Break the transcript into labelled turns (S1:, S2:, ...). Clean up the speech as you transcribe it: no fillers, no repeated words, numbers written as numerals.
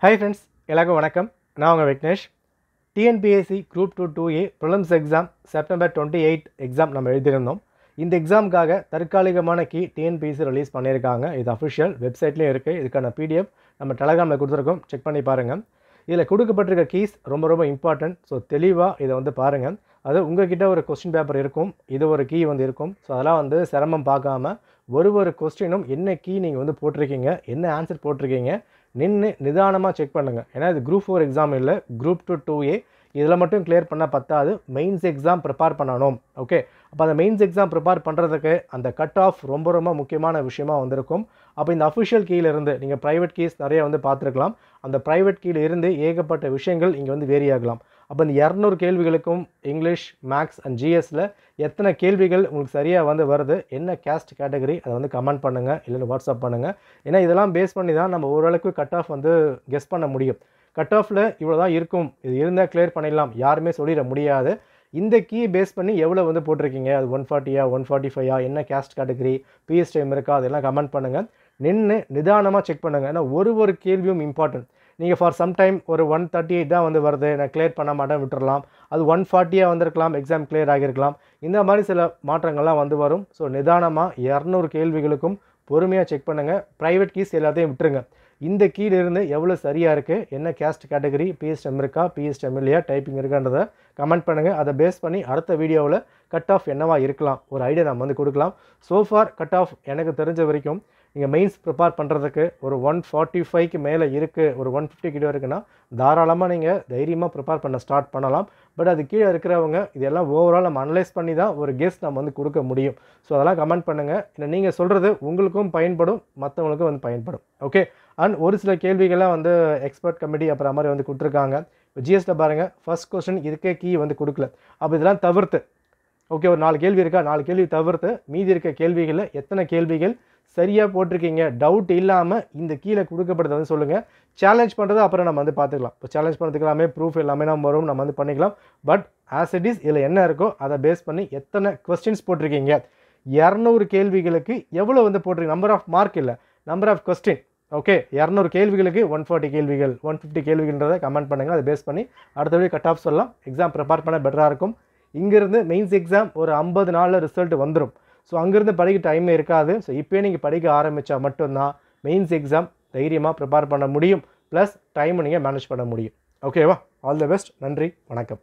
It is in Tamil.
S1: ஹாய் ஃப்ரெண்ட்ஸ், எல்லாருக்கும் வணக்கம். நான் உங்கள் Vignesh. TNPSC group 2A prelims exam September 28 exam நம்ம எழுதியிருந்தோம். இந்த எக்ஸாமுக்காக தற்காலிகமான கீ டிஎன்பிஎஸ்சி ரிலீஸ் பண்ணியிருக்காங்க. இது அஃபிஷியல் வெப்சைட்லேயும் இருக்குது. இதுக்கான பிடிஎஃப் நம்ம டெலகிராமில் கொடுத்துருக்கோம், செக் பண்ணி பாருங்கள். இதில் கொடுக்கப்பட்டிருக்க கீஸ் ரொம்ப இம்பார்ட்டன்ட். ஸோ தெளிவாக இதை பாருங்கள். அது உங்கள்கிட்ட ஒரு கொஸ்டின் பேப்பர் இருக்கும், இது ஒரு கீ இருக்கும். ஸோ அதெல்லாம் சிரமம் பார்க்காம ஒரு கொஸ்டினும் என்ன கீ நீங்கள் போட்டிருக்கீங்க, என்ன ஆன்சர் போட்டிருக்கீங்க, நின்று நிதானமாக செக் பண்ணுங்கள். ஏன்னா இது குரூப் 4 எக்ஸாம் இல்லை, குரூப் 2A. இதில் மட்டும் கிளியர் பண்ணால் பத்தாது, மெயின்ஸ் எக்ஸாம் ப்ரிப்பேர் பண்ணணும். ஓகே, அப்போ அந்த மெயின்ஸ் எக்ஸாம் ப்ரிப்பேர் பண்ணுறதுக்கு அந்த கட் ஆஃப் ரொம்ப முக்கியமான விஷயமா வந்திருக்கும். அப்போ இந்த அஃபிஷியல் கீழேருந்து நீங்கள் ப்ரைவேட் கீஸ் நிறைய பார்த்துருக்கலாம். அந்த ப்ரைவேட் கீழே இருந்து ஏகப்பட்ட விஷயங்கள் இங்கே வேரி ஆகலாம். அப்போ இந்த 200 கேள்விகளுக்கும் இங்கிலீஷ், மேக்ஸ் அண்ட் ஜிஎஸில் எத்தனை கேள்விகள் உங்களுக்கு சரியாக வருது, என்ன கேஸ்ட் கேட்டகரி, அதை கமெண்ட் பண்ணுங்கள், இல்லைன்னு வாட்ஸ்அப் பண்ணுங்கள். ஏன்னா இதெல்லாம் பேஸ் பண்ணி தான் நம்ம ஓரளவுக்கு கட் ஆஃப் கெஸ் பண்ண முடியும். கட் ஆஃபில் இவ்வளோ தான் இருக்கும், இது இருந்தால் கிளியர் பண்ணிடலாம் யாருமே சொல்லிட முடியாது. இந்த கீ பேஸ் பண்ணி எவ்வளோ போட்டிருக்கீங்க, அது 140 145 என்ன கேஸ்ட் கேட்டகரி, பிஎஸ் டைம் இருக்கா, அதெல்லாம் கமெண்ட் பண்ணுங்கள். நின்று நிதானமாக செக் பண்ணுங்கள். ஏன்னா ஒரு கேள்வியும் இம்பார்ட்டன்ட். நீங்கள் ஃபார் சம் டைம் ஒரு 138 தான் வருது, நான் கிளியர் பண்ண மாட்டேன் விட்டுடலாம். அது 140 வந்திருக்கலாம், எக்ஸாம் கிளியர் ஆகியிருக்கலாம். இந்த மாதிரி சில மாற்றங்கள்லாம் வரும். ஸோ நிதானமாக 200 கேள்விகளுக்கும் பொறுமையாக செக் பண்ணுங்கள். ப்ரைவேட் கீஸ் எல்லாத்தையும் விட்டுருங்க. இந்த கீழிருந்து எவ்வளோ சரியாக இருக்குது, என்ன கேஸ்ட் கேட்டகரி, பிஎஸ்டம் இருக்கா, பிஎஸ்டம் இல்லையா, டைப்பிங் இருக்கான்றதை கமெண்ட் பண்ணுங்கள். அதை பேஸ் பண்ணி அடுத்த வீடியோவில் கட் ஆஃப் என்னவா இருக்கலாம் ஒரு ஐடியா நம்ம கொடுக்கலாம். சோஃபார் கட் ஆஃப் எனக்கு தெரிஞ்ச வரைக்கும் நீங்கள் மெயின்ஸ் ப்ரிப்பேர் பண்ணுறதுக்கு ஒரு 145க்கு மேலே இருக்குது, ஒரு 150 கிட்ட இருக்குன்னா தாராளமாக நீங்கள் தைரியமாக ப்ரிப்பேர் பண்ண ஸ்டார்ட் பண்ணலாம். பட் அது கீழே இருக்கிறவங்க இதெல்லாம் ஓவரால் நம்ம அனலைஸ் பண்ணி தான் ஒரு கெஸ் நம்ம கொடுக்க முடியும். ஸோ அதெல்லாம் கமெண்ட் பண்ணுங்கள். இல்லை நீங்கள் சொல்கிறது உங்களுக்கும் பயன்படும், மற்றவங்களுக்கும் பயன்படும். ஓகே, அண்ட் ஒரு சில கேள்விகள்லாம் எக்ஸ்பர்ட் கமிட்டி அப்புறம் மாதிரி கொடுத்துருக்காங்க. இப்போ ஜிஎஸ்டில் பாருங்கள், ஃபர்ஸ்ட் கொஸ்டின் இதுக்கே கீ கொடுக்கல. அப்போ இதெல்லாம் தவிர்த்து ஓகே ஒரு 4 கேள்வி இருக்கா, 4 கேள்வி தவிர்த்து மீதி இருக்க கேள்விகளில் எத்தனை கேள்விகள் சரியாக போட்டிருக்கீங்க, டவுட் இல்லாமல் இந்த கீழே கொடுக்கப்படுறத சொல்லுங்கள். சேலஞ்ச் பண்ணுறது அப்புறம் நம்ம பார்த்துக்கலாம். இப்போ சேலஞ்ச் பண்ணுறதுக்கு எல்லாமே ப்ரூஃப் எல்லாமே நம்ம வரும், நம்ம பண்ணிக்கலாம். பட் ஆஸ் இட் இஸ் இதில் என்ன இருக்கோ அதை பேஸ் பண்ணி எத்தனை கொஸ்டின்ஸ் போட்டிருக்கீங்க, 200 கேள்விகளுக்கு எவ்வளோ போட்டிருக்கீங்க, நம்பர் ஆஃப் மார்க் இல்லை, நம்பர் ஆஃப் கொஸ்டின். ஓகே, 200 கேள்விகளுக்கு 140 கேள்விகள், 150 கேள்விகள்ன்றதை கமெண்ட் பண்ணுங்கள். அதை பேஸ் பண்ணி அடுத்தபடி கட் ஆஃப் சொல்லலாம். எக்ஸாம் ப்ரிப்பேர் பண்ண பெட்டராக இருக்கும். இங்கேருந்து மெயின்ஸ் எக்ஸாம் ஒரு 50 நாளில் ரிசல்ட் வந்துடும். ஸோ அங்கேருந்து படிக்க டைமே இருக்காது. ஸோ இப்போயே நீங்கள் படிக்க ஆரம்பித்தா மட்டும்தான் மெயின்ஸ் எக்ஸாம் தைரியமாக ப்ரிப்பேர் பண்ண முடியும். ப்ளஸ் டைமை நீங்கள் மேனேஜ் பண்ண முடியும். ஓகேவா? All the best. நன்றி, வணக்கம்.